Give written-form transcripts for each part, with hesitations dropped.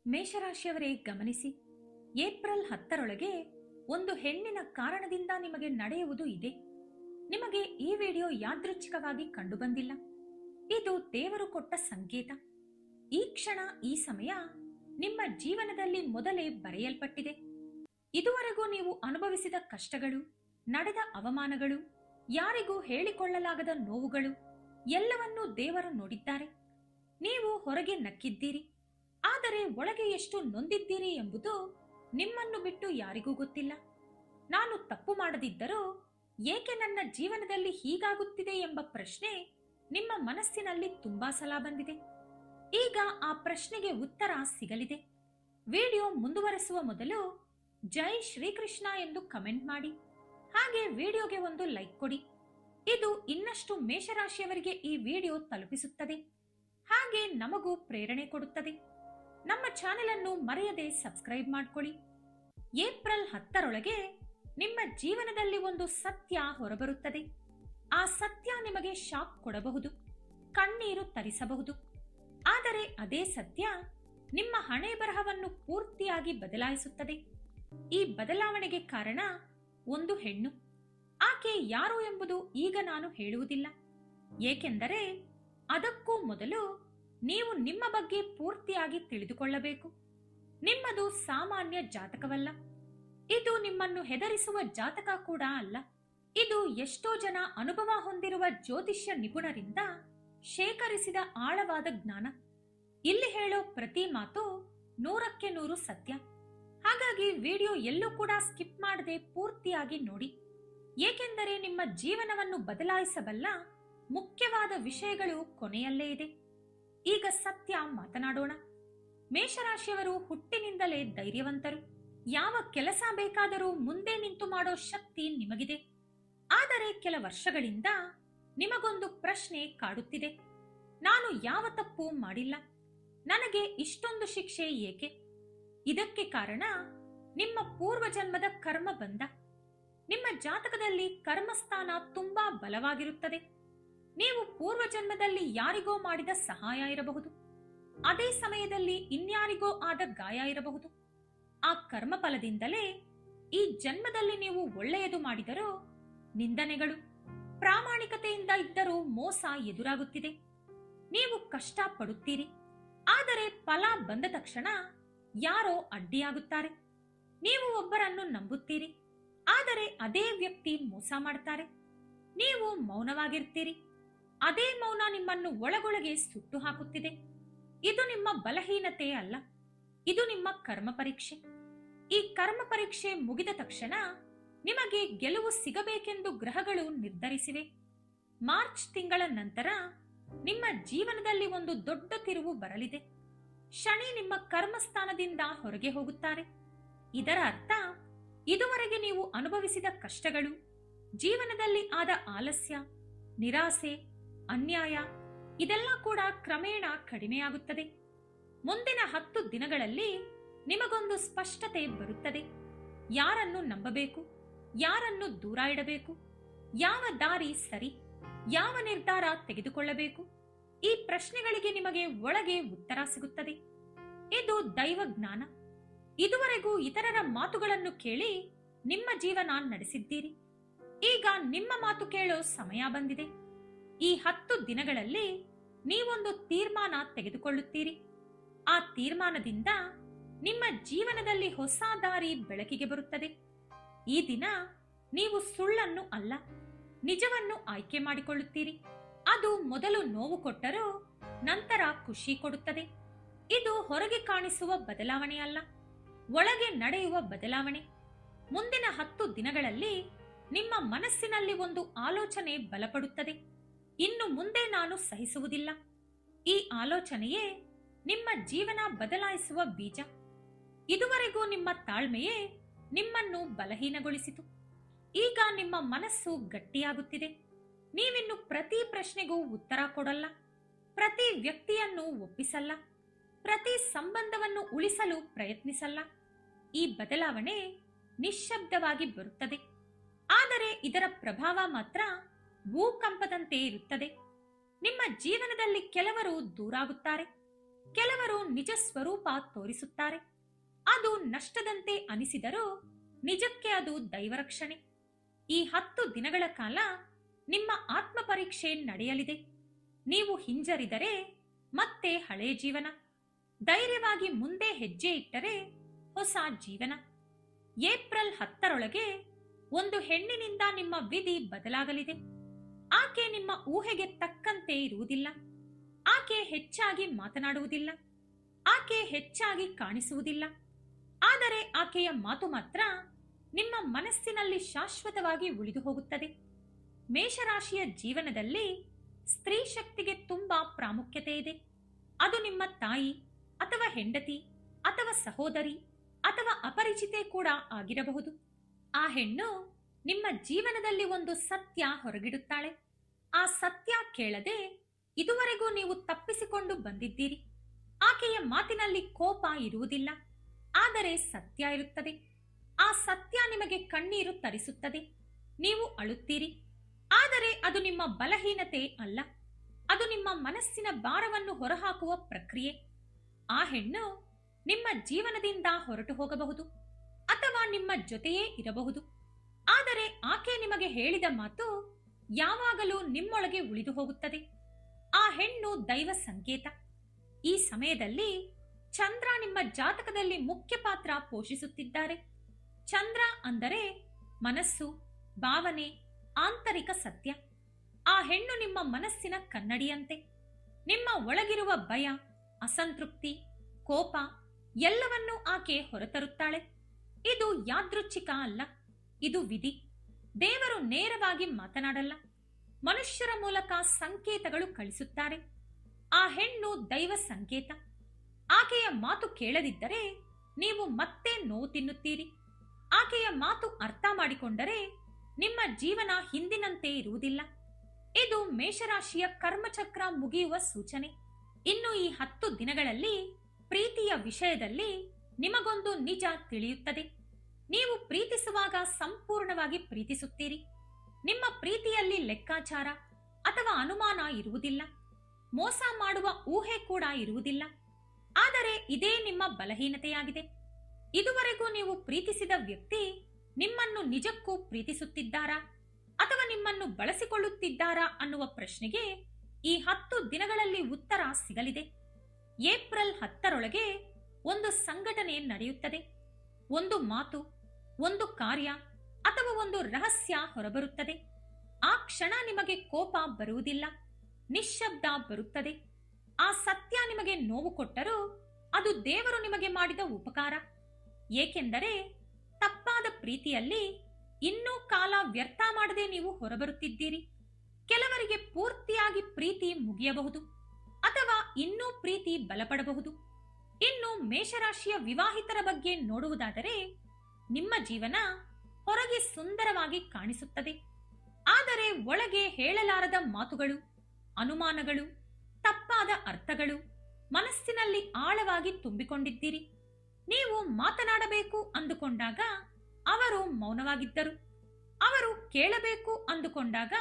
ಮೇಷರಾಶಿಯವರೇ ಗಮನಿಸಿ, ಏಪ್ರಿಲ್ 10ರೊಳಗೆ ಒಂದು ಹೆಣ್ಣಿನ ಕಾರಣದಿಂದ ನಿಮಗೆ ನಡೆಯುವುದು ಇದೆ. ನಿಮಗೆ ಈ ವಿಡಿಯೋ ಯಾದೃಚ್ಛಿಕವಾಗಿ ಕಂಡುಬಂದಿಲ್ಲ. ಇದು ದೇವರು ಕೊಟ್ಟ ಸಂಕೇತ. ಈ ಕ್ಷಣ, ಈ ಸಮಯ ನಿಮ್ಮ ಜೀವನದಲ್ಲಿ ಮೊದಲೇ ಬರೆಯಲ್ಪಟ್ಟಿದೆ. ಇದುವರೆಗೂ ನೀವು ಅನುಭವಿಸಿದ ಕಷ್ಟಗಳು, ನಡೆದ ಅವಮಾನಗಳು, ಯಾರಿಗೂ ಹೇಳಿಕೊಳ್ಳಲಾಗದ ನೋವುಗಳು ಎಲ್ಲವನ್ನೂ ದೇವರು ನೋಡಿದ್ದಾರೆ. ನೀವು ಹೊರಗೆ ನಕ್ಕಿದ್ದೀರಿ, ಆದರೆ ಒಳಗೆ ಎಷ್ಟು ನೊಂದಿದ್ದೀರಿ ಎಂಬುದು ನಿಮ್ಮನ್ನು ಬಿಟ್ಟು ಯಾರಿಗೂ ಗೊತ್ತಿಲ್ಲ. ನಾನು ತಪ್ಪು ಮಾಡದಿದ್ದರೂ ಏಕೆ ನನ್ನ ಜೀವನದಲ್ಲಿ ಹೀಗಾಗುತ್ತಿದೆ ಎಂಬ ಪ್ರಶ್ನೆ ನಿಮ್ಮ ಮನಸ್ಸಿನಲ್ಲಿ ತುಂಬಾ ಸಲ ಬಂದಿದೆ. ಈಗ ಆ ಪ್ರಶ್ನೆಗೆ ಉತ್ತರ ಸಿಗಲಿದೆ. ವಿಡಿಯೋ ಮುಂದುವರೆಸುವ ಮೊದಲು ಜೈ ಶ್ರೀಕೃಷ್ಣ ಎಂದು ಕಮೆಂಟ್ ಮಾಡಿ, ಹಾಗೆ ವಿಡಿಯೋಗೆ ಒಂದು ಲೈಕ್ ಕೊಡಿ. ಇದು ಇನ್ನಷ್ಟು ಮೇಷರಾಶಿಯವರಿಗೆ ಈ ವಿಡಿಯೋ ತಲುಪಿಸುತ್ತದೆ, ಹಾಗೆ ನಮಗೂ ಪ್ರೇರಣೆ ಕೊಡುತ್ತದೆ. ನಮ್ಮ ಚಾನೆಲ್ ಅನ್ನು ಮರೆಯದೆ ಸಬ್ಸ್ಕ್ರೈಬ್ ಮಾಡ್ಕೊಳ್ಳಿ. ಏಪ್ರಿಲ್ 10ರೊಳಗೆ ನಿಮ್ಮ ಜೀವನದಲ್ಲಿ ಒಂದು ಸತ್ಯ ಹೊರಬರುತ್ತದೆ. ಆ ಸತ್ಯ ನಿಮಗೆ ಶಾಕ್ ಕೊಡಬಹುದು, ಕಣ್ಣೀರು ತರಿಸಬಹುದು. ಆದರೆ ಅದೇ ಸತ್ಯ ನಿಮ್ಮ ಹಣೆ ಬರಹವನ್ನು ಪೂರ್ತಿಯಾಗಿ ಬದಲಾಯಿಸುತ್ತದೆ. ಈ ಬದಲಾವಣೆಗೆ ಕಾರಣ ಒಂದು ಹೆಣ್ಣು. ಆಕೆ ಯಾರು ಎಂಬುದು ಈಗ ನಾನು ಹೇಳುವುದಿಲ್ಲ, ಏಕೆಂದರೆ ಅದಕ್ಕೂ ಮೊದಲು ನೀವು ನಿಮ್ಮ ಬಗ್ಗೆ ಪೂರ್ತಿಯಾಗಿ ತಿಳಿದುಕೊಳ್ಳಬೇಕು. ನಿಮ್ಮದು ಸಾಮಾನ್ಯ ಜಾತಕವಲ್ಲ. ಇದು ನಿಮ್ಮನ್ನು ಹೆದರಿಸುವ ಜಾತಕ ಕೂಡ ಅಲ್ಲ. ಇದು ಎಷ್ಟೋ ಜನ ಅನುಭವ ಹೊಂದಿರುವ ಜ್ಯೋತಿಷ್ಯ ನಿಪುಣರಿಂದ ಶೇಖರಿಸಿದ ಆಳವಾದ ಜ್ಞಾನ. ಇಲ್ಲಿ ಹೇಳೋ ಪ್ರತಿ ಮಾತು 100ಕ್ಕೆ 100 ಸತ್ಯ. ಹಾಗಾಗಿ ವಿಡಿಯೋ ಎಲ್ಲೂ ಕೂಡ ಸ್ಕಿಪ್ ಮಾಡದೆ ಪೂರ್ತಿಯಾಗಿ ನೋಡಿ, ಏಕೆಂದರೆ ನಿಮ್ಮ ಜೀವನವನ್ನು ಬದಲಾಯಿಸಬಲ್ಲ ಮುಖ್ಯವಾದ ವಿಷಯಗಳು ಕೊನೆಯಲ್ಲೇ ಇದೆ. ಈಗ ಸತ್ಯ ಮಾತನಾಡೋಣ. ಮೇಷರಾಶಿಯವರು ಹುಟ್ಟಿನಿಂದಲೇ ಧೈರ್ಯವಂತರು. ಯಾವ ಕೆಲಸ ಬೇಕಾದರೂ ಮುಂದೆ ನಿಂತು ಮಾಡೋ ಶಕ್ತಿ ನಿಮಗಿದೆ. ಆದರೆ ಕೆಲ ವರ್ಷಗಳಿಂದ ನಿಮಗೊಂದು ಪ್ರಶ್ನೆ ಕಾಡುತ್ತಿದೆ. ನಾನು ಯಾವ ತಪ್ಪು ಮಾಡಿಲ್ಲ, ನನಗೆ ಇಷ್ಟೊಂದು ಶಿಕ್ಷೆ ಏಕೆ? ಇದಕ್ಕೆ ಕಾರಣ ನಿಮ್ಮ ಪೂರ್ವಜನ್ಮದ ಕರ್ಮ ಬಂಧ. ನಿಮ್ಮ ಜಾತಕದಲ್ಲಿ ಕರ್ಮಸ್ಥಾನ ತುಂಬಾ ಬಲವಾಗಿರುತ್ತದೆ. ನೀವು ಪೂರ್ವಜನ್ಮದಲ್ಲಿ ಯಾರಿಗೋ ಮಾಡಿದ ಸಹಾಯ ಇರಬಹುದು, ಅದೇ ಸಮಯದಲ್ಲಿ ಇನ್ಯಾರಿಗೋ ಆದ ಗಾಯ ಇರಬಹುದು. ಆ ಕರ್ಮಫಲದಿಂದಲೇ ಈ ಜನ್ಮದಲ್ಲಿ ನೀವು ಒಳ್ಳೆಯದು ಮಾಡಿದರೂ ನಿಂದನೆಗಳು, ಪ್ರಾಮಾಣಿಕತೆಯಿಂದ ಇದ್ದರೂ ಮೋಸ ಎದುರಾಗುತ್ತಿದೆ. ನೀವು ಕಷ್ಟ ಪಡುತ್ತೀರಿ, ಆದರೆ ಫಲ ಬಂದ ತಕ್ಷಣ ಯಾರೋ ಅಡ್ಡಿಯಾಗುತ್ತಾರೆ. ನೀವು ಒಬ್ಬರನ್ನು ನಂಬುತ್ತೀರಿ, ಆದರೆ ಅದೇ ವ್ಯಕ್ತಿ ಮೋಸ ಮಾಡ್ತಾರೆ. ನೀವು ಮೌನವಾಗಿರ್ತೀರಿ, ಅದೇ ಮೌನ ನಿಮ್ಮನ್ನು ಒಳಗೊಳಗೆ ಸುಟ್ಟು ಹಾಕುತ್ತಿದೆ. ಇದು ನಿಮ್ಮ ಬಲಹೀನತೆ ಅಲ್ಲ, ಇದು ನಿಮ್ಮ ಕರ್ಮ ಪರೀಕ್ಷೆ. ಈ ಕರ್ಮ ಪರೀಕ್ಷೆ ಮುಗಿದ ತಕ್ಷಣ ನಿಮಗೆ ಗೆಲುವು ಸಿಗಬೇಕೆಂದು ಗ್ರಹಗಳು ನಿರ್ಧರಿಸಿವೆ. ಮಾರ್ಚ್ ತಿಂಗಳ ನಂತರ ನಿಮ್ಮ ಜೀವನದಲ್ಲಿ ಒಂದು ದೊಡ್ಡ ತಿರುವು ಬರಲಿದೆ. ಶನಿ ನಿಮ್ಮ ಕರ್ಮಸ್ಥಾನದಿಂದ ಹೊರಗೆ ಹೋಗುತ್ತಾರೆ. ಇದರ ಅರ್ಥ, ಇದುವರೆಗೆ ನೀವು ಅನುಭವಿಸಿದ ಕಷ್ಟಗಳು, ಜೀವನದಲ್ಲಿ ಆದ ಆಲಸ್ಯ, ನಿರಾಸೆ, ಅನ್ಯಾಯ ಇದೆಲ್ಲ ಕೂಡ ಕ್ರಮೇಣ ಕಡಿಮೆಯಾಗುತ್ತದೆ. ಮುಂದಿನ 10 ದಿನಗಳಲ್ಲಿ ನಿಮಗೊಂದು ಸ್ಪಷ್ಟತೆ ಬರುತ್ತದೆ. ಯಾರನ್ನು ನಂಬಬೇಕು, ಯಾರನ್ನು ದೂರ ಇಡಬೇಕು, ಯಾವ ದಾರಿ ಸರಿ, ಯಾವ ನಿರ್ಧಾರ ತೆಗೆದುಕೊಳ್ಳಬೇಕು, ಈ ಪ್ರಶ್ನೆಗಳಿಗೆ ನಿಮಗೆ ಒಳಗೆ ಉತ್ತರ ಸಿಗುತ್ತದೆ. ಇದು ದೈವ ಜ್ಞಾನ. ಇದುವರೆಗೂ ಇತರರ ಮಾತುಗಳನ್ನು ಕೇಳಿ ನಿಮ್ಮ ಜೀವನ ನಡೆಸಿದ್ದೀರಿ. ಈಗ ನಿಮ್ಮ ಮಾತು ಕೇಳೋ ಸಮಯ ಬಂದಿದೆ. ಈ 10 ದಿನಗಳಲ್ಲಿ ನೀವೊಂದು ತೀರ್ಮಾನ ತೆಗೆದುಕೊಳ್ಳುತ್ತೀರಿ. ಆ ತೀರ್ಮಾನದಿಂದ ನಿಮ್ಮ ಜೀವನದಲ್ಲಿ ಹೊಸ ದಾರಿ ಬೆಳಕಿಗೆ ಬರುತ್ತದೆ. ಈ ದಿನ ನೀವು ಸುಳ್ಳನ್ನು ಅಲ್ಲ, ನಿಜವನ್ನು ಆಯ್ಕೆ ಮಾಡಿಕೊಳ್ಳುತ್ತೀರಿ. ಅದು ಮೊದಲು ನೋವು ಕೊಟ್ಟರೂ ನಂತರ ಖುಷಿ ಕೊಡುತ್ತದೆ. ಇದು ಹೊರಗೆ ಕಾಣಿಸುವ ಬದಲಾವಣೆಯಲ್ಲ, ಒಳಗೆ ನಡೆಯುವ ಬದಲಾವಣೆ. ಮುಂದಿನ 10 ದಿನಗಳಲ್ಲಿ ನಿಮ್ಮ ಮನಸ್ಸಿನಲ್ಲಿ ಒಂದು ಆಲೋಚನೆ ಬಲಪಡುತ್ತದೆ. ಇನ್ನು ಮುಂದೆ ನಾನು ಸಹಿಸುವುದಿಲ್ಲ. ಈ ಆಲೋಚನೆಯೇ ನಿಮ್ಮ ಜೀವನ ಬದಲಾಯಿಸುವ ಬೀಜ. ಇದುವರೆಗೂ ನಿಮ್ಮ ತಾಳ್ಮೆಯೇ ನಿಮ್ಮನ್ನು ಬಲಹೀನಗೊಳಿಸಿತು. ಈಗ ನಿಮ್ಮ ಮನಸ್ಸು ಗಟ್ಟಿಯಾಗುತ್ತಿದೆ. ನೀವಿನ್ನು ಪ್ರತಿ ಪ್ರಶ್ನೆಗೂ ಉತ್ತರ ಕೊಡಲ್ಲ, ಪ್ರತಿ ವ್ಯಕ್ತಿಯನ್ನು ಒಪ್ಪಿಸಲ್ಲ, ಪ್ರತಿ ಸಂಬಂಧವನ್ನು ಉಳಿಸಲು ಪ್ರಯತ್ನಿಸಲ್ಲ. ಈ ಬದಲಾವಣೆ ನಿಶ್ಶಬ್ದವಾಗಿ ಬರುತ್ತದೆ, ಆದರೆ ಇದರ ಪ್ರಭಾವ ಮಾತ್ರ ಭೂಕಂಪದಂತೆ ಇರುತ್ತದೆ. ನಿಮ್ಮ ಜೀವನದಲ್ಲಿ ಕೆಲವರು ದೂರಾಗುತ್ತಾರೆ, ಕೆಲವರು ನಿಜ ಸ್ವರೂಪ ತೋರಿಸುತ್ತಾರೆ. ಅದು ನಷ್ಟದಂತೆ ಅನಿಸಿದರೂ ನಿಜಕ್ಕೆ ಅದು ದೈವರಕ್ಷಣೆ. ಈ 10 ದಿನಗಳ ಕಾಲ ನಿಮ್ಮ ಆತ್ಮ ಪರೀಕ್ಷೆ ನಡೆಯಲಿದೆ. ನೀವು ಹಿಂಜರಿದರೆ ಮತ್ತೆ ಹಳೆಯ ಜೀವನ, ಧೈರ್ಯವಾಗಿ ಮುಂದೆ ಹೆಜ್ಜೆ ಇಟ್ಟರೆ ಹೊಸ ಜೀವನ. ಏಪ್ರಿಲ್ 10ರೊಳಗೆ ಒಂದು ಹೆಣ್ಣಿನಿಂದ ನಿಮ್ಮ ವಿಧಿ ಬದಲಾಗಲಿದೆ. ಆಕೆ ನಿಮ್ಮ ಊಹೆಗೆ ತಕ್ಕಂತೆ ಇರುವುದಿಲ್ಲ. ಆಕೆ ಹೆಚ್ಚಾಗಿ ಮಾತನಾಡುವುದಿಲ್ಲ. ಆಕೆ ಹೆಚ್ಚಾಗಿ ಕಾಣಿಸುವುದಿಲ್ಲ. ಆದರೆ ಆಕೆಯ ಮಾತು ಮಾತ್ರ ನಿಮ್ಮ ಮನಸ್ಸಿನಲ್ಲಿ ಶಾಶ್ವತವಾಗಿ ಉಳಿದು ಹೋಗುತ್ತದೆ. ಮೇಷರಾಶಿಯ ಜೀವನದಲ್ಲಿ ಸ್ತ್ರೀ ಶಕ್ತಿಗೆ ತುಂಬಾ ಪ್ರಾಮುಖ್ಯತೆ ಇದೆ. ಅದು ನಿಮ್ಮ ತಾಯಿ ಅಥವಾ ಹೆಂಡತಿ ಅಥವಾ ಸಹೋದರಿ ಅಥವಾ ಅಪರಿಚಿತೆ ಕೂಡ ಆಗಿರಬಹುದು. ಆ ಹೆಣ್ಣು ನಿಮ್ಮ ಜೀವನದಲ್ಲಿ ಒಂದು ಸತ್ಯ ಹೊರಗಿಡುತ್ತಾಳೆ. ಆ ಸತ್ಯ ಕೇಳದೆ ಇದುವರೆಗೂ ನೀವು ತಪ್ಪಿಸಿಕೊಂಡು ಬಂದಿದ್ದೀರಿ. ಆಕೆಯ ಮಾತಿನಲ್ಲಿ ಕೋಪ ಇರುವುದಿಲ್ಲ, ಆದರೆ ಸತ್ಯ ಇರುತ್ತದೆ. ಆ ಸತ್ಯ ನಿಮಗೆ ಕಣ್ಣೀರು ತರಿಸುತ್ತದೆ. ನೀವು ಅಳುತ್ತೀರಿ. ಆದರೆ ಅದು ನಿಮ್ಮ ಬಲಹೀನತೆ ಅಲ್ಲ, ಅದು ನಿಮ್ಮ ಮನಸ್ಸಿನ ಭಾರವನ್ನು ಹೊರಹಾಕುವ ಪ್ರಕ್ರಿಯೆ. ಆ ಹೆಣ್ಣು ನಿಮ್ಮ ಜೀವನದಿಂದ ಹೊರಟು ಹೋಗಬಹುದು ಅಥವಾ ನಿಮ್ಮ ಜೊತೆಯೇ ಇರಬಹುದು. ಆದರೆ ಆಕೆ ನಿಮಗೆ ಹೇಳಿದ ಮಾತು ಯಾವಾಗಲೂ ನಿಮ್ಮೊಳಗೆ ಉಳಿದು ಹೋಗುತ್ತದೆ. ಆ ಹೆಣ್ಣು ದೈವ ಸಂಕೇತ. ಈ ಸಮಯದಲ್ಲಿ ಚಂದ್ರ ನಿಮ್ಮ ಜಾತಕದಲ್ಲಿ ಮುಖ್ಯ ಪಾತ್ರ ಪೋಷಿಸುತ್ತಿದ್ದಾರೆ. ಚಂದ್ರ ಅಂದರೆ ಮನಸ್ಸು, ಭಾವನೆ, ಆಂತರಿಕ ಸತ್ಯ. ಆ ಹೆಣ್ಣು ನಿಮ್ಮ ಮನಸ್ಸಿನ ಕನ್ನಡಿಯಂತೆ. ನಿಮ್ಮ ಒಳಗಿರುವ ಭಯ, ಅಸಂತೃಪ್ತಿ, ಕೋಪ ಎಲ್ಲವನ್ನೂ ಆಕೆ ಹೊರತರುತ್ತಾಳೆ. ಇದು ಯಾದೃಚ್ಛಿಕ ಅಲ್ಲ, ಇದು ವಿಧಿ. ದೇವರು ನೇರವಾಗಿ ಮಾತನಾಡಲ್ಲ, ಮನುಷ್ಯರ ಮೂಲಕ ಸಂಕೇತಗಳು ಕಳಿಸುತ್ತಾರೆ. ಆ ಹೆಣ್ಣು ದೈವ ಸಂಕೇತ. ಆಕೆಯ ಮಾತು ಕೇಳದಿದ್ದರೆ ನೀವು ಮತ್ತೆ ನೋವು ತಿನ್ನುತ್ತೀರಿ. ಆಕೆಯ ಮಾತು ಅರ್ಥ ಮಾಡಿಕೊಂಡರೆ ನಿಮ್ಮ ಜೀವನ ಹಿಂದಿನಂತೆ ಇರುವುದಿಲ್ಲ. ಇದು ಮೇಷರಾಶಿಯ ಕರ್ಮಚಕ್ರ ಮುಗಿಯುವ ಸೂಚನೆ. ಇನ್ನು ಈ 10 ದಿನಗಳಲ್ಲಿ ಪ್ರೀತಿಯ ವಿಷಯದಲ್ಲಿ ನಿಮಗೊಂದು ನಿಜ ತಿಳಿಯುತ್ತದೆ. ನೀವು ಪ್ರೀತಿಸುವಾಗ ಸಂಪೂರ್ಣವಾಗಿ ಪ್ರೀತಿಸುತ್ತೀರಿ. ನಿಮ್ಮ ಪ್ರೀತಿಯಲ್ಲಿ ಲೆಕ್ಕಾಚಾರ ಅಥವಾ ಅನುಮಾನ ಇರುವುದಿಲ್ಲ. ಮೋಸ ಮಾಡುವ ಊಹೆ ಕೂಡ ಇರುವುದಿಲ್ಲ. ಆದರೆ ಇದೇ ನಿಮ್ಮ ಬಲಹೀನತೆಯಾಗಿದೆ. ಇದುವರೆಗೂ ನೀವು ಪ್ರೀತಿಸಿದ ವ್ಯಕ್ತಿ ನಿಮ್ಮನ್ನು ನಿಜಕ್ಕೂ ಪ್ರೀತಿಸುತ್ತಿದ್ದಾರಾ ಅಥವಾ ನಿಮ್ಮನ್ನು ಬಳಸಿಕೊಳ್ಳುತ್ತಿದ್ದಾರಾ ಅನ್ನುವ ಪ್ರಶ್ನೆಗೆ ಈ 10 ದಿನಗಳಲ್ಲಿ ಉತ್ತರ ಸಿಗಲಿದೆ. ಏಪ್ರಿಲ್ 10ರೊಳಗೆ ಒಂದು ಸಂಘಟನೆ ನಡೆಯುತ್ತದೆ. ಒಂದು ಮಾತು, ಒಂದು ಕಾರ್ಯ ಅಥವಾ ಒಂದು ರಹಸ್ಯ ಹೊರಬರುತ್ತದೆ. ಆ ಕ್ಷಣ ನಿಮಗೆ ಕೋಪ ಬರುವುದಿಲ್ಲ, ನಿಶ್ಶಬ್ದ ಬರುತ್ತದೆ. ಆ ಸತ್ಯ ನಿಮಗೆ ನೋವು ಕೊಟ್ಟರೂ ಅದು ದೇವರು ನಿಮಗೆ ಮಾಡಿದ ಉಪಕಾರ. ಏಕೆಂದರೆ ತಪ್ಪಾದ ಪ್ರೀತಿಯಲ್ಲಿ ಇನ್ನೂ ಕಾಲ ವ್ಯರ್ಥ ಮಾಡದೆ ನೀವು ಹೊರಬರುತ್ತಿದ್ದೀರಿ. ಕೆಲವರಿಗೆ ಪೂರ್ತಿಯಾಗಿ ಪ್ರೀತಿ ಮುಗಿಯಬಹುದು ಅಥವಾ ಇನ್ನೂ ಪ್ರೀತಿ ಬಲಪಡಬಹುದು. ಇನ್ನು ಮೇಷರಾಶಿಯ ವಿವಾಹಿತರ ಬಗ್ಗೆ ನೋಡುವುದಾದರೆ ನಿಮ್ಮ ಜೀವನ ಹೊರಗೆ ಸುಂದರವಾಗಿ ಕಾಣಿಸುತ್ತದೆ. ಆದರೆ ಒಳಗೆ ಹೇಳಲಾರದ ಮಾತುಗಳು, ಅನುಮಾನಗಳು, ತಪ್ಪಾದ ಅರ್ಥಗಳು ಮನಸ್ಸಿನಲ್ಲಿ ಆಳವಾಗಿ ತುಂಬಿಕೊಂಡಿದ್ದೀರಿ. ನೀವು ಮಾತನಾಡಬೇಕು ಅಂದುಕೊಂಡಾಗ ಅವರು ಮೌನವಾಗಿದ್ದರು. ಅವರು ಕೇಳಬೇಕು ಅಂದುಕೊಂಡಾಗ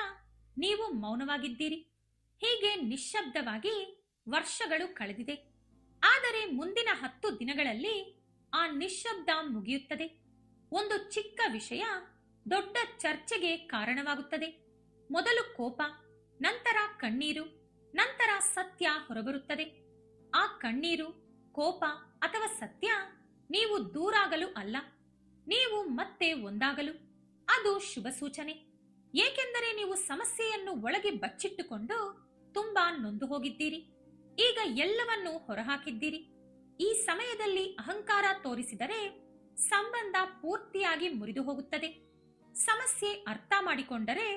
ನೀವು ಮೌನವಾಗಿದ್ದೀರಿ. ಹೀಗೆ ನಿಶ್ಶಬ್ದವಾಗಿ ವರ್ಷಗಳು ಕಳೆದಿದೆ. ಆದರೆ ಮುಂದಿನ 10 ದಿನಗಳಲ್ಲಿ ಆ ನಿಶ್ಶಬ್ದ ಮುಗಿಯುತ್ತದೆ. ಒಂದು ಚಿಕ್ಕ ವಿಷಯ ದೊಡ್ಡ ಚರ್ಚೆಗೆ ಕಾರಣವಾಗುತ್ತದೆ. ಮೊದಲು ಕೋಪ, ನಂತರ ಕಣ್ಣೀರು, ನಂತರ ಸತ್ಯ ಹೊರಬರುತ್ತದೆ. ಆ ಕಣ್ಣೀರು, ಕೋಪ ಅಥವಾ ಸತ್ಯ ನೀವು ದೂರಾಗಲು ಅಲ್ಲ, ನೀವು ಮತ್ತೆ ಒಂದಾಗಲು. ಅದು ಶುಭ ಸೂಚನೆ. ಏಕೆಂದರೆ ನೀವು ಸಮಸ್ಯೆಯನ್ನು ಒಳಗೆ ಬಚ್ಚಿಟ್ಟುಕೊಂಡು ತುಂಬಾ ನೊಂದು ಹೋಗಿದ್ದೀರಿ. ಈಗ ಎಲ್ಲವನ್ನೂ ಹೊರಹಾಕಿದ್ದೀರಿ. ಈ ಸಮಯದಲ್ಲಿ ಅಹಂಕಾರ ತೋರಿಸಿದರೆ ಸಂಬಂಧ ಪೂರ್ತಿಯಾಗಿ ಮುರಿದು ಹೋಗುತ್ತದೆ. ಸಮಸ್ಯೆ ಅರ್ಥ ಮಾಡಿಕೊಂಡರೆ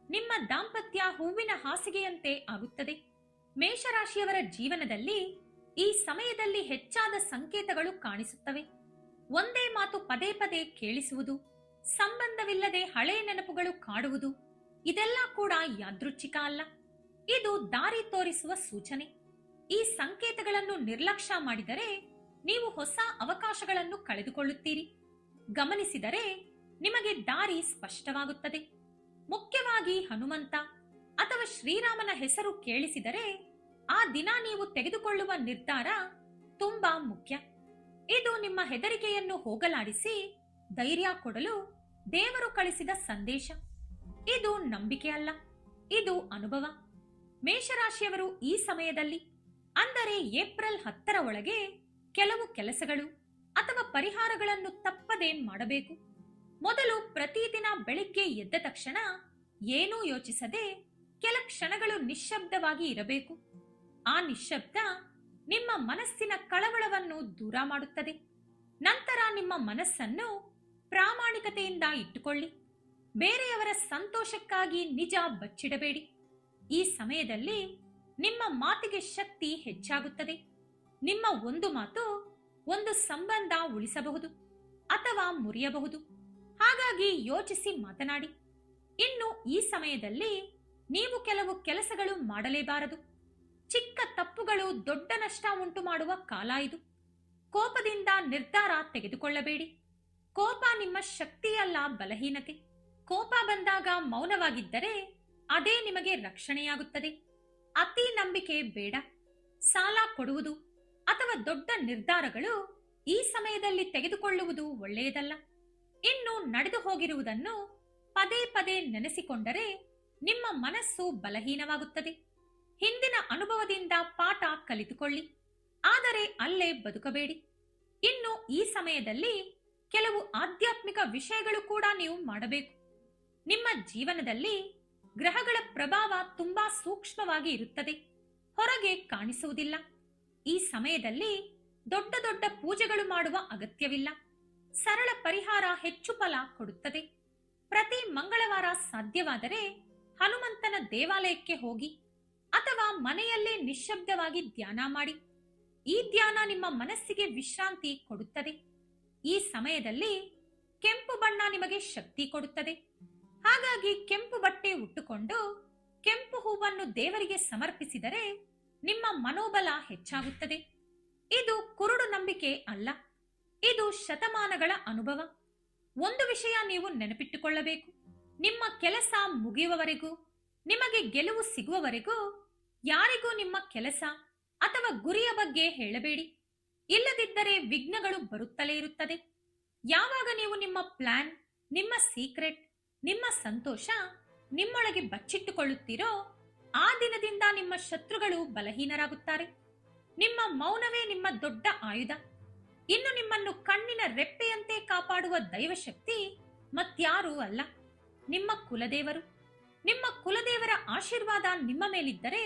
ನಿಮ್ಮ ದಾಂಪತ್ಯ ಹೂವಿನ ಹಾಸಿಗೆಯಂತೆ ಆಗುತ್ತದೆ. ಮೇಷರಾಶಿಯವರ ಜೀವನದಲ್ಲಿ ಈ ಸಮಯದಲ್ಲಿ ಹೆಚ್ಚಾದ ಸಂಕೇತಗಳು ಕಾಣಿಸುತ್ತವೆ. ಒಂದೇ ಮಾತು ಪದೇ ಪದೇ ಕೇಳಿಸುವುದು, ಸಂಬಂಧವಿಲ್ಲದೆ ಹಳೆಯ ನೆನಪುಗಳು ಕಾಡುವುದು, ಇದೆಲ್ಲ ಕೂಡ ಯಾದೃಚ್ಛಿಕ ಅಲ್ಲ, ಇದು ದಾರಿ ತೋರಿಸುವ ಸೂಚನೆ. ಈ ಸಂಕೇತಗಳನ್ನು ನಿರ್ಲಕ್ಷ್ಯ ಮಾಡಿದರೆ ನೀವು ಹೊಸ ಅವಕಾಶಗಳನ್ನು ಕಳೆದುಕೊಳ್ಳುತ್ತೀರಿ. ಗಮನಿಸಿದರೆ ನಿಮಗೆ ದಾರಿ ಸ್ಪಷ್ಟವಾಗುತ್ತದೆ. ಮುಖ್ಯವಾಗಿ ಹನುಮಂತ ಅಥವಾ ಶ್ರೀರಾಮನ ಹೆಸರು ಕೇಳಿಸಿದರೆ ಆ ದಿನ ನೀವು ತೆಗೆದುಕೊಳ್ಳುವ ನಿರ್ಧಾರ ತುಂಬಾ ಮುಖ್ಯ. ಇದು ನಿಮ್ಮ ಹೆದರಿಕೆಯನ್ನು ಹೋಗಲಾಡಿಸಿ ಧೈರ್ಯ ಕೊಡಲು ದೇವರು ಕಳಿಸಿದ ಸಂದೇಶ. ಇದು ನಂಬಿಕೆ ಅಲ್ಲ, ಇದು ಅನುಭವ. ಮೇಷರಾಶಿಯವರು ಈ ಸಮಯದಲ್ಲಿ, ಅಂದರೆ ಏಪ್ರಿಲ್ 10ರ ಒಳಗೆ ಕೆಲವು ಕೆಲಸಗಳು ಅಥವಾ ಪರಿಹಾರಗಳನ್ನು ತಪ್ಪದೇ ಮಾಡಬೇಕು. ಮೊದಲು ಪ್ರತಿದಿನ ಬೆಳಿಗ್ಗೆ ಎದ್ದ ತಕ್ಷಣ ಏನೂ ಯೋಚಿಸದೆ ಕೆಲ ಕ್ಷಣಗಳು ನಿಶ್ಶಬ್ದವಾಗಿ ಇರಬೇಕು. ಆ ನಿಶ್ಶಬ್ದ ನಿಮ್ಮ ಮನಸ್ಸಿನ ಕಳವಳವನ್ನು ದೂರ ಮಾಡುತ್ತದೆ. ನಂತರ ನಿಮ್ಮ ಮನಸ್ಸನ್ನು ಪ್ರಾಮಾಣಿಕತೆಯಿಂದ ಇಟ್ಟುಕೊಳ್ಳಿ. ಬೇರೆಯವರ ಸಂತೋಷಕ್ಕಾಗಿ ನಿಜ ಬಚ್ಚಿಡಬೇಡಿ. ಈ ಸಮಯದಲ್ಲಿ ನಿಮ್ಮ ಮಾತಿಗೆ ಶಕ್ತಿ ಹೆಚ್ಚಾಗುತ್ತದೆ. ನಿಮ್ಮ ಒಂದು ಮಾತು ಒಂದು ಸಂಬಂಧ ಉಳಿಸಬಹುದು ಅಥವಾ ಮುರಿಯಬಹುದು. ಹಾಗಾಗಿ ಯೋಚಿಸಿ ಮಾತನಾಡಿ. ಇನ್ನು ಈ ಸಮಯದಲ್ಲಿ ನೀವು ಕೆಲವು ಕೆಲಸಗಳು ಮಾಡಲೇಬಾರದು. ಚಿಕ್ಕ ತಪ್ಪುಗಳು ದೊಡ್ಡ ನಷ್ಟ ಉಂಟು ಮಾಡುವ ಕಾಲ ಇದು. ಕೋಪದಿಂದ ನಿರ್ಧಾರ ತೆಗೆದುಕೊಳ್ಳಬೇಡಿ. ಕೋಪ ನಿಮ್ಮ ಶಕ್ತಿಯಲ್ಲ, ಬಲಹೀನತೆ. ಕೋಪ ಬಂದಾಗ ಮೌನವಾಗಿದ್ದರೆ ಅದೇ ನಿಮಗೆ ರಕ್ಷಣೆಯಾಗುತ್ತದೆ. ಅತಿ ನಂಬಿಕೆ ಬೇಡ. ಸಾಲ ಕೊಡುವುದು ಅಥವಾ ದೊಡ್ಡ ನಿರ್ಧಾರಗಳು ಈ ಸಮಯದಲ್ಲಿ ತೆಗೆದುಕೊಳ್ಳುವುದು ಒಳ್ಳೆಯದಲ್ಲ. ಇನ್ನು ನಡೆದು ಹೋಗಿರುವುದನ್ನು ಪದೇ ಪದೇ ನೆನೆಸಿಕೊಂಡರೆ ನಿಮ್ಮ ಮನಸ್ಸು ಬಲಹೀನವಾಗುತ್ತದೆ. ಹಿಂದಿನ ಅನುಭವದಿಂದ ಪಾಠ ಕಲಿತುಕೊಳ್ಳಿ, ಆದರೆ ಅಲ್ಲೇ ಬದುಕಬೇಡಿ. ಇನ್ನು ಈ ಸಮಯದಲ್ಲಿ ಕೆಲವು ಆಧ್ಯಾತ್ಮಿಕ ವಿಷಯಗಳು ಕೂಡ ನೀವು ಮಾಡಬೇಕು. ನಿಮ್ಮ ಜೀವನದಲ್ಲಿ ಗ್ರಹಗಳ ಪ್ರಭಾವ ತುಂಬಾ ಸೂಕ್ಷ್ಮವಾಗಿ ಇರುತ್ತದೆ, ಹೊರಗೆ ಕಾಣಿಸುವುದಿಲ್ಲ. ಈ ಸಮಯದಲ್ಲಿ ದೊಡ್ಡ ದೊಡ್ಡ ಪೂಜೆಗಳು ಮಾಡುವ ಅಗತ್ಯವಿಲ್ಲ. ಸರಳ ಪರಿಹಾರ ಹೆಚ್ಚು ಫಲ ಕೊಡುತ್ತದೆ. ಪ್ರತಿ ಮಂಗಳವಾರ ಸಾಧ್ಯವಾದರೆ ಹನುಮಂತನ ದೇವಾಲಯಕ್ಕೆ ಹೋಗಿ ಅಥವಾ ಮನೆಯಲ್ಲೇ ನಿಶ್ಶಬ್ದವಾಗಿ ಧ್ಯಾನ ಮಾಡಿ. ಈ ಧ್ಯಾನ ನಿಮ್ಮ ಮನಸ್ಸಿಗೆ ವಿಶ್ರಾಂತಿ ಕೊಡುತ್ತದೆ. ಈ ಸಮಯದಲ್ಲಿ ಕೆಂಪು ಬಣ್ಣ ನಿಮಗೆ ಶಕ್ತಿ ಕೊಡುತ್ತದೆ. ಹಾಗಾಗಿ ಕೆಂಪು ಬಟ್ಟೆ ಉಟ್ಟುಕೊಂಡು ಕೆಂಪು ಹೂವನ್ನು ದೇವರಿಗೆ ಸಮರ್ಪಿಸಿದರೆ ನಿಮ್ಮ ಮನೋಬಲ ಹೆಚ್ಚಾಗುತ್ತದೆ. ಇದು ಕುರುಡು ನಂಬಿಕೆ ಅಲ್ಲ, ಇದು ಶತಮಾನಗಳ ಅನುಭವ. ಒಂದು ವಿಷಯ ನೀವು ನೆನಪಿಟ್ಟುಕೊಳ್ಳಬೇಕು. ನಿಮ್ಮ ಕೆಲಸ ಮುಗಿಯುವವರೆಗೂ, ನಿಮಗೆ ಗೆಲುವು ಸಿಗುವವರೆಗೂ ಯಾರಿಗೂ ನಿಮ್ಮ ಕೆಲಸ ಅಥವಾ ಗುರಿಯ ಬಗ್ಗೆ ಹೇಳಬೇಡಿ. ಇಲ್ಲದಿದ್ದರೆ ವಿಘ್ನಗಳು ಬರುತ್ತಲೇ ಇರುತ್ತದೆ. ಯಾವಾಗ ನೀವು ನಿಮ್ಮ ಪ್ಲಾನ್, ನಿಮ್ಮ ಸೀಕ್ರೆಟ್, ನಿಮ್ಮ ಸಂತೋಷ ನಿಮ್ಮೊಳಗೆ ಬಚ್ಚಿಟ್ಟುಕೊಳ್ಳುತ್ತೀರೋ ಆ ದಿನದಿಂದ ನಿಮ್ಮ ಶತ್ರುಗಳು ಬಲಹೀನರಾಗುತ್ತಾರೆ. ನಿಮ್ಮ ಮೌನವೇ ನಿಮ್ಮ ದೊಡ್ಡ ಆಯುಧ. ಇನ್ನು ನಿಮ್ಮನ್ನು ಕಣ್ಣಿನ ರೆಪ್ಪೆಯಂತೆ ಕಾಪಾಡುವ ದೈವಶಕ್ತಿ ಮತ್ಯಾರೂ ಅಲ್ಲ, ನಿಮ್ಮ ಕುಲದೇವರು. ನಿಮ್ಮ ಕುಲದೇವರ ಆಶೀರ್ವಾದ ನಿಮ್ಮ ಮೇಲಿದ್ದರೆ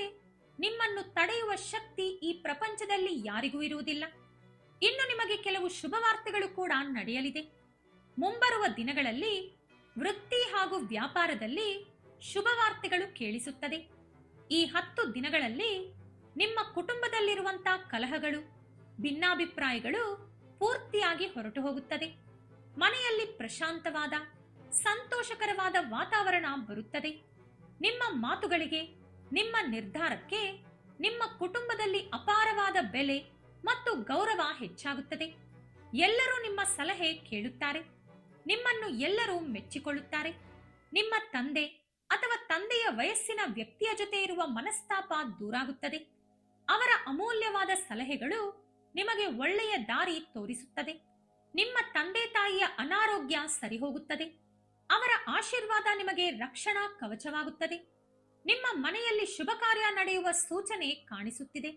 ನಿಮ್ಮನ್ನು ತಡೆಯುವ ಶಕ್ತಿ ಈ ಪ್ರಪಂಚದಲ್ಲಿ ಯಾರಿಗೂ ಇರುವುದಿಲ್ಲ. ಇನ್ನು ನಿಮಗೆ ಕೆಲವು ಶುಭವಾರ್ತೆಗಳು ಕೂಡ ನಡೆಯಲಿದೆ. ಮುಂಬರುವ ದಿನಗಳಲ್ಲಿ ವೃತ್ತಿ ಹಾಗೂ ವ್ಯಾಪಾರದಲ್ಲಿ ಶುಭವಾರ್ತೆಗಳು ಕೇಳಿಸುತ್ತದೆ. ಈ 10 ದಿನಗಳಲ್ಲಿ ನಿಮ್ಮ ಕುಟುಂಬದಲ್ಲಿರುವಂತಹ ಕಲಹಗಳು, ಭಿನ್ನಾಭಿಪ್ರಾಯಗಳು ಪೂರ್ತಿಯಾಗಿ ಹೊರಟು ಹೋಗುತ್ತದೆ. ಮನೆಯಲ್ಲಿ ಪ್ರಶಾಂತವಾದ, ಸಂತೋಷಕರವಾದ ವಾತಾವರಣ ಬರುತ್ತದೆ. ನಿಮ್ಮ ಮಾತುಗಳಿಗೆ, ನಿಮ್ಮ ನಿರ್ಧಾರಕ್ಕೆ ನಿಮ್ಮ ಕುಟುಂಬದಲ್ಲಿ ಅಪಾರವಾದ ಬೆಲೆ ಮತ್ತು ಗೌರವ ಹೆಚ್ಚಾಗುತ್ತದೆ. ಎಲ್ಲರೂ ನಿಮ್ಮ ಸಲಹೆ ಕೇಳುತ್ತಾರೆ. ನಿಮ್ಮನ್ನು ಎಲ್ಲರೂ ಮೆಚ್ಚಿಕೊಳ್ಳುತ್ತಾರೆ. ನಿಮ್ಮ ತಂದೆ ಅಥವಾ ತಂದೆಯ ವಯಸ್ಸಿನ ವ್ಯಕ್ತಿಯ ಜೊತೆ ಇರುವ ಮನಸ್ತಾಪ ದೂರಾಗುತ್ತದೆ. ಅವರ ಅಮೂಲ್ಯವಾದ ಸಲಹೆಗಳು ನಿಮಗೆ ಒಳ್ಳೆಯ ದಾರಿ ತೋರಿಸುತ್ತದೆ. ನಿಮ್ಮ ತಂದೆ ತಾಯಿಯ ಅನಾರೋಗ್ಯ ಸರಿಹೋಗುತ್ತದೆ. ಅವರ ಆಶೀರ್ವಾದ ನಿಮಗೆ ರಕ್ಷಣಾ ಕವಚವಾಗುತ್ತದೆ. ನಿಮ್ಮ ಮನೆಯಲ್ಲಿ ಶುಭ ಕಾರ್ಯ ನಡೆಯುವ ಸೂಚನೆ ಕಾಣಿಸುತ್ತಿದೆ.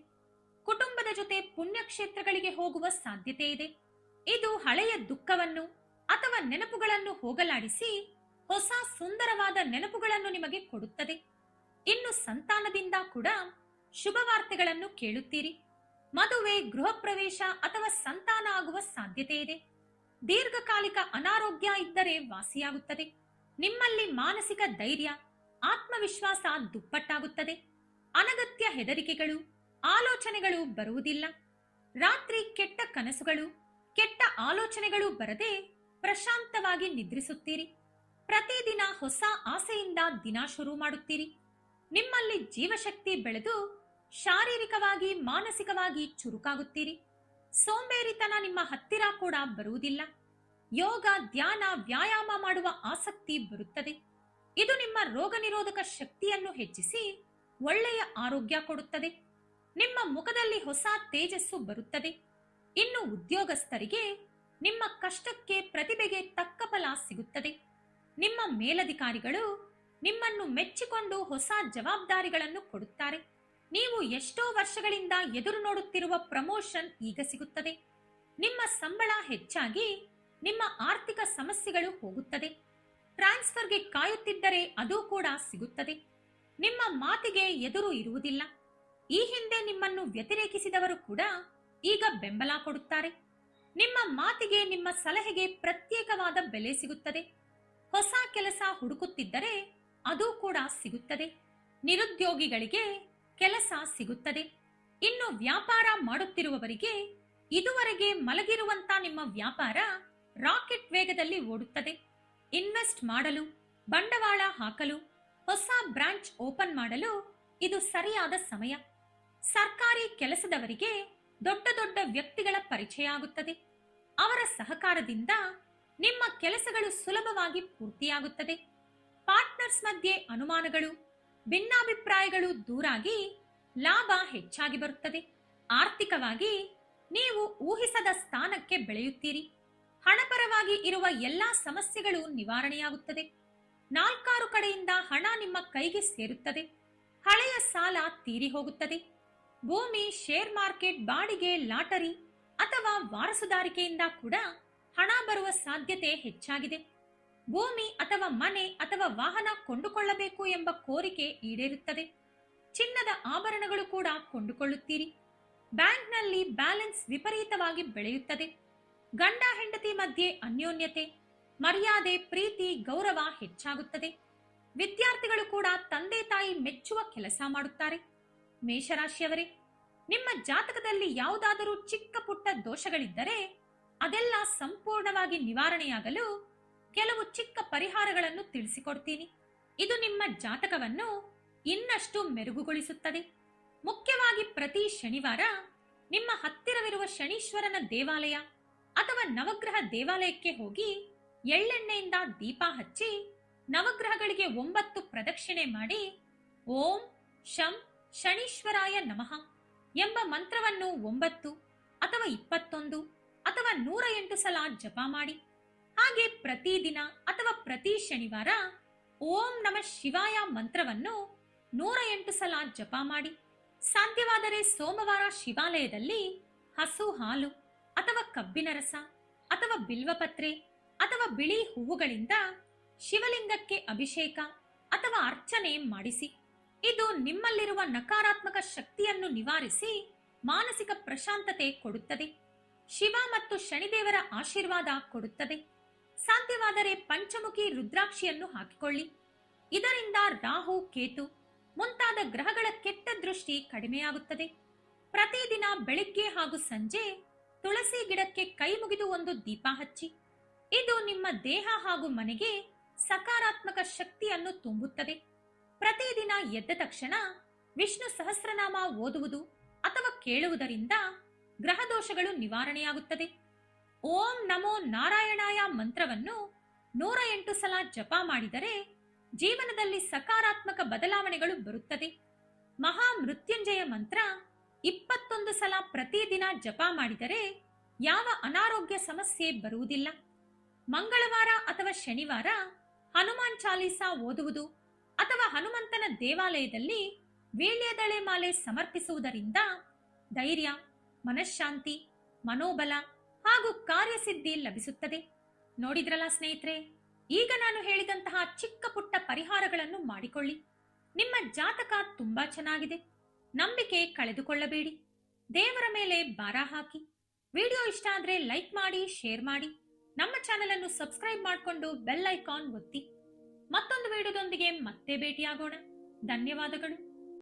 ಕುಟುಂಬದ ಜೊತೆ ಪುಣ್ಯಕ್ಷೇತ್ರಗಳಿಗೆ ಹೋಗುವ ಸಾಧ್ಯತೆ ಇದೆ. ಇದು ಹಳೆಯ ದುಃಖವನ್ನು ಅಥವಾ ನೆನಪುಗಳನ್ನು ಹೋಗಲಾಡಿಸಿ ಹೊಸ ಸುಂದರವಾದ ನೆನಪುಗಳನ್ನು ನಿಮಗೆ ಕೊಡುತ್ತದೆ. ಇನ್ನು ಸಂತಾನದಿಂದ ಕೂಡ ಶುಭವಾರ್ತೆಗಳನ್ನು ಕೇಳುತ್ತೀರಿ. ಮದುವೆ, ಗೃಹ ಪ್ರವೇಶ ಅಥವಾ ಸಂತಾನ ಆಗುವ ಸಾಧ್ಯತೆ ಇದೆ. ದೀರ್ಘಕಾಲಿಕ ಅನಾರೋಗ್ಯ ಇದ್ದರೆ ವಾಸಿಯಾಗುತ್ತದೆ. ನಿಮ್ಮಲ್ಲಿ ಮಾನಸಿಕ ಧೈರ್ಯ, ಆತ್ಮವಿಶ್ವಾಸ ದುಪ್ಪಟ್ಟಾಗುತ್ತದೆ. ಅನಗತ್ಯ ಹೆದರಿಕೆಗಳು, ಆಲೋಚನೆಗಳು ಬರುವುದಿಲ್ಲ. ರಾತ್ರಿ ಕೆಟ್ಟ ಕನಸುಗಳು, ಕೆಟ್ಟ ಆಲೋಚನೆಗಳು ಬರದೆ ಪ್ರಶಾಂತವಾಗಿ ನಿದ್ರಿಸುತ್ತೀರಿ. ಪ್ರತಿದಿನ ಹೊಸ ಆಸೆಯಿಂದ ದಿನ ಶುರು ಮಾಡುತ್ತೀರಿ. ನಿಮ್ಮಲ್ಲಿ ಜೀವಶಕ್ತಿ ಬೆಳೆದು ಶಾರೀರಿಕವಾಗಿ, ಮಾನಸಿಕವಾಗಿ ಚುರುಕಾಗುತ್ತೀರಿ. ಸೋಂಬೇರಿತನ ನಿಮ್ಮ ಹತ್ತಿರ ಕೂಡ ಬರುವುದಿಲ್ಲ. ಯೋಗ, ಧ್ಯಾನ, ವ್ಯಾಯಾಮ ಮಾಡುವ ಆಸಕ್ತಿ ಬರುತ್ತದೆ. ಇದು ನಿಮ್ಮ ರೋಗ ನಿರೋಧಕ ಶಕ್ತಿಯನ್ನು ಹೆಚ್ಚಿಸಿ ಒಳ್ಳೆಯ ಆರೋಗ್ಯ ಕೊಡುತ್ತದೆ. ನಿಮ್ಮ ಮುಖದಲ್ಲಿ ಹೊಸ ತೇಜಸ್ಸು ಬರುತ್ತದೆ. ಇನ್ನು ಉದ್ಯೋಗಸ್ಥರಿಗೆ ನಿಮ್ಮ ಕಷ್ಟಕ್ಕೆ ಪ್ರತಿಭೆಗೆ ತಕ್ಕ ಫಲ ಸಿಗುತ್ತದೆ. ನಿಮ್ಮ ಮೇಲಧಿಕಾರಿಗಳು ನಿಮ್ಮನ್ನು ಮೆಚ್ಚಿಕೊಂಡು ಹೊಸ ಜವಾಬ್ದಾರಿಗಳನ್ನು ಕೊಡುತ್ತಾರೆ. ನೀವು ಎಷ್ಟೋ ವರ್ಷಗಳಿಂದ ಎದುರು ನೋಡುತ್ತಿರುವ ಪ್ರಮೋಷನ್ ಈಗ ಸಿಗುತ್ತದೆ. ನಿಮ್ಮ ಸಂಬಳ ಹೆಚ್ಚಾಗಿ ನಿಮ್ಮ ಆರ್ಥಿಕ ಸಮಸ್ಯೆಗಳು ಹೋಗುತ್ತದೆ. ಟ್ರಾನ್ಸ್ಫರ್ಗೆ ಕಾಯುತ್ತಿದ್ದರೆ ಅದು ಕೂಡ ಸಿಗುತ್ತದೆ. ನಿಮ್ಮ ಮಾತಿಗೆ ಎದುರು ಇರುವುದಿಲ್ಲ. ಈ ಹಿಂದೆ ನಿಮ್ಮನ್ನು ವ್ಯತಿರೇಕಿಸಿದವರು ಕೂಡ ಈಗ ಬೆಂಬಲ ಕೊಡುತ್ತಾರೆ. ನಿಮ್ಮ ಮಾತಿಗೆ, ನಿಮ್ಮ ಸಲಹೆಗೆ ಪ್ರತ್ಯೇಕವಾದ ಬೆಲೆ ಸಿಗುತ್ತದೆ. ಹೊಸ ಕೆಲಸ ಹುಡುಕುತ್ತಿದ್ದರೆ ಅದು ಕೂಡ ಸಿಗುತ್ತದೆ. ನಿರುದ್ಯೋಗಿಗಳಿಗೆ ಕೆಲಸ ಸಿಗುತ್ತದೆ. ಇನ್ನು ವ್ಯಾಪಾರ ಮಾಡುತ್ತಿರುವವರಿಗೆ ಇದುವರೆಗೆ ಮಲಗಿರುವಂತ ನಿಮ್ಮ ವ್ಯಾಪಾರ ರಾಕೆಟ್ ವೇಗದಲ್ಲಿ ಓಡುತ್ತದೆ. ಇನ್ವೆಸ್ಟ್ ಮಾಡಲು, ಬಂಡವಾಳ ಹಾಕಲು, ಹೊಸ ಬ್ರಾಂಚ್ ಓಪನ್ ಮಾಡಲು ಇದು ಸರಿಯಾದ ಸಮಯ. ಸರ್ಕಾರಿ ಕೆಲಸದವರಿಗೆ ದೊಡ್ಡ ದೊಡ್ಡ ವ್ಯಕ್ತಿಗಳ ಪರಿಚಯ ಆಗುತ್ತದೆ. ಅವರ ಸಹಕಾರದಿಂದ ನಿಮ್ಮ ಕೆಲಸಗಳು ಸುಲಭವಾಗಿ ಪೂರ್ತಿಯಾಗುತ್ತದೆ. ಪಾರ್ಟ್ನರ್ಸ್ ಮಧ್ಯೆ ಅನುಮಾನಗಳು, ಭಿನ್ನಾಭಿಪ್ರಾಯಗಳು ದೂರಾಗಿ ಲಾಭ ಹೆಚ್ಚಾಗಿ ಬರುತ್ತದೆ. ಆರ್ಥಿಕವಾಗಿ ನೀವು ಊಹಿಸದ ಸ್ಥಾನಕ್ಕೆ ಬೆಳೆಯುತ್ತೀರಿ. ಹಣಪರವಾಗಿ ಇರುವ ಎಲ್ಲಾ ಸಮಸ್ಯೆಗಳು ನಿವಾರಣೆಯಾಗುತ್ತದೆ. 4 ಕಡೆಯಿಂದ ಹಣ ನಿಮ್ಮ ಕೈಗೆ ಸೇರುತ್ತದೆ. ಹಳೆಯ ಸಾಲ ತೀರಿ ಹೋಗುತ್ತದೆ. ಭೂಮಿ, ಶೇರ್ ಮಾರ್ಕೆಟ್, ಬಾಡಿಗೆ, ಲಾಟರಿ ಅಥವಾ ವಾರಸುದಾರಿಕೆಯಿಂದ ಕೂಡ ಹಣ ಬರುವ ಸಾಧ್ಯತೆ ಹೆಚ್ಚಾಗಿದೆ. ಭೂಮಿ ಅಥವಾ ಮನೆ ಅಥವಾ ವಾಹನ ಕೊಂಡುಕೊಳ್ಳಬೇಕು ಎಂಬ ಕೋರಿಕೆ ಈಡೇರುತ್ತದೆ. ಚಿನ್ನದ ಆಭರಣಗಳು ಕೂಡ ಕೊಂಡುಕೊಳ್ಳುತ್ತೀರಿ. ಬ್ಯಾಂಕ್ನಲ್ಲಿ ಬ್ಯಾಲೆನ್ಸ್ ವಿಪರೀತವಾಗಿ ಬೆಳೆಯುತ್ತದೆ. ಗಂಡ ಹೆಂಡತಿ ಮಧ್ಯೆ ಅನ್ಯೋನ್ಯತೆ, ಮರ್ಯಾದೆ, ಪ್ರೀತಿ, ಗೌರವ ಹೆಚ್ಚಾಗುತ್ತದೆ. ವಿದ್ಯಾರ್ಥಿಗಳು ಕೂಡ ತಂದೆ ತಾಯಿ ಮೆಚ್ಚುವ ಕೆಲಸ ಮಾಡುತ್ತಾರೆ. ಮೇಷರಾಶಿಯವರೇ, ನಿಮ್ಮ ಜಾತಕದಲ್ಲಿ ಯಾವುದಾದರೂ ಚಿಕ್ಕ ಪುಟ್ಟ ದೋಷಗಳಿದ್ದರೆ ಅದೆಲ್ಲ ಸಂಪೂರ್ಣವಾಗಿ ನಿವಾರಣೆಯಾಗಲು ಕೆಲವು ಚಿಕ್ಕ ಪರಿಹಾರಗಳನ್ನು ತಿಳಿಸಿಕೊಡ್ತೀನಿ. ಇದು ನಿಮ್ಮ ಜಾತಕವನ್ನು ಇನ್ನಷ್ಟು ಮೆರುಗುಗೊಳಿಸುತ್ತದೆ. ಮುಖ್ಯವಾಗಿ ಪ್ರತಿ ಶನಿವಾರ ನಿಮ್ಮ ಹತ್ತಿರವಿರುವ ಶನೀಶ್ವರನ ದೇವಾಲಯ ಅಥವಾ ನವಗ್ರಹ ದೇವಾಲಯಕ್ಕೆ ಹೋಗಿ ಎಳ್ಳೆಣ್ಣೆಯಿಂದ ದೀಪ ಹಚ್ಚಿ ನವಗ್ರಹಗಳಿಗೆ 9 ಪ್ರದಕ್ಷಿಣೆ ಮಾಡಿ ಓಂ ಶಂ ಶನೀಶ್ವರಾಯ ನಮಃ ಎಂಬ ಮಂತ್ರವನ್ನು 9 ಅಥವಾ 21 ಅಥವಾ 108 ಸಲ ಜಪ ಮಾಡಿ. ಹಾಗೆ ಪ್ರತಿದಿನ ಅಥವಾ ಪ್ರತಿ ಶನಿವಾರ ಓಂ ನಮಃ ಶಿವಾಯ ಮಂತ್ರವನ್ನು 108 ಸಲ ಜಪ ಮಾಡಿ. ಸಾಧ್ಯವಾದರೆ ಸೋಮವಾರ ಶಿವಾಲಯದಲ್ಲಿ ಹಸು ಹಾಲು ಅಥವಾ ಕಬ್ಬಿನ ರಸ ಅಥವಾ ಬಿಲ್ವಪತ್ರೆ ಅಥವಾ ಬಿಳಿ ಹೂವುಗಳಿಂದ ಶಿವಲಿಂಗಕ್ಕೆ ಅಭಿಷೇಕ ಅಥವಾ ಅರ್ಚನೆ ಮಾಡಿಸಿ. ಇದು ನಿಮ್ಮಲ್ಲಿರುವ ನಕಾರಾತ್ಮಕ ಶಕ್ತಿಯನ್ನು ನಿವಾರಿಸಿ ಮಾನಸಿಕ ಪ್ರಶಾಂತತೆ ಕೊಡುತ್ತದೆ. ಶಿವ ಮತ್ತು ಶನಿದೇವರ ಆಶೀರ್ವಾದ ಕೊಡುತ್ತದೆ. ಸಾಧ್ಯವಾದರೆ ಪಂಚಮುಖಿ ರುದ್ರಾಕ್ಷಿಯನ್ನು ಹಾಕಿಕೊಳ್ಳಿ. ಇದರಿಂದ ರಾಹು, ಕೇತು ಮುಂತಾದ ಗ್ರಹಗಳ ಕೆಟ್ಟ ದೃಷ್ಟಿ ಕಡಿಮೆಯಾಗುತ್ತದೆ. ಪ್ರತಿದಿನ ಬೆಳಿಗ್ಗೆ ಹಾಗೂ ಸಂಜೆ ತುಳಸಿ ಗಿಡಕ್ಕೆ ಕೈ ಮುಗಿದು ಒಂದು ದೀಪ ಹಚ್ಚಿ. ಇದು ನಿಮ್ಮ ದೇಹ ಹಾಗೂ ಮನೆಗೆ ಸಕಾರಾತ್ಮಕ ಶಕ್ತಿಯನ್ನು ತುಂಬುತ್ತದೆ. ಪ್ರತಿದಿನ ಎದ್ದ ತಕ್ಷಣ ವಿಷ್ಣು ಸಹಸ್ರನಾಮ ಓದುವುದು ಅಥವಾ ಕೇಳುವುದರಿಂದ ಗ್ರಹ ದೋಷಗಳು ನಿವಾರಣೆಯಾಗುತ್ತದೆ. ಓಂ ನಮೋ ನಾರಾಯಣಾಯ ಮಂತ್ರವನ್ನು 108 ಸಲ ಜಪ ಮಾಡಿದರೆ ಜೀವನದಲ್ಲಿ ಸಕಾರಾತ್ಮಕ ಬದಲಾವಣೆಗಳು ಬರುತ್ತದೆ. ಮಹಾ ಮೃತ್ಯುಂಜಯ ಮಂತ್ರ 21 ಸಲ ಪ್ರತಿದಿನ ಜಪ ಮಾಡಿದರೆ ಯಾವ ಅನಾರೋಗ್ಯ ಸಮಸ್ಯೆ ಬರುವುದಿಲ್ಲ. ಮಂಗಳವಾರ ಅಥವಾ ಶನಿವಾರ ಹನುಮಾನ್ ಚಾಲೀಸಾ ಓದುವುದು ಅಥವಾ ಹನುಮಂತನ ದೇವಾಲಯದಲ್ಲಿ ವೀಳ್ಯದೆಲೆ ಮಾಲೆ ಸಮರ್ಪಿಸುವುದರಿಂದ ಧೈರ್ಯ, ಮನಃಶಾಂತಿ, ಮನೋಬಲ ಹಾಗೂ ಕಾರ್ಯಸಿದ್ಧಿ ಲಭಿಸುತ್ತದೆ. ನೋಡಿದ್ರಲ್ಲ ಸ್ನೇಹಿತರೆ, ಈಗ ನಾನು ಹೇಳಿದಂತಹ ಚಿಕ್ಕ ಪುಟ್ಟ ಪರಿಹಾರಗಳನ್ನು ಮಾಡಿಕೊಳ್ಳಿ. ನಿಮ್ಮ ಜಾತಕ ತುಂಬಾ ಚೆನ್ನಾಗಿದೆ. ನಂಬಿಕೆ ಕಳೆದುಕೊಳ್ಳಬೇಡಿ. ದೇವರ ಮೇಲೆ ಭಾರ ಹಾಕಿ. ವಿಡಿಯೋ ಇಷ್ಟ ಆದ್ರೆ ಲೈಕ್ ಮಾಡಿ, ಶೇರ್ ಮಾಡಿ. ನಮ್ಮ ಚಾನೆಲ್ ಅನ್ನು ಸಬ್ಸ್ಕ್ರೈಬ್ ಮಾಡಿಕೊಂಡು ಬೆಲ್ ಐಕಾನ್ ಒತ್ತಿ. ಮತ್ತೊಂದು ವಿಡಿಯೋದೊಂದಿಗೆ ಮತ್ತೆ ಭೇಟಿಯಾಗೋಣ. ಧನ್ಯವಾದಗಳು.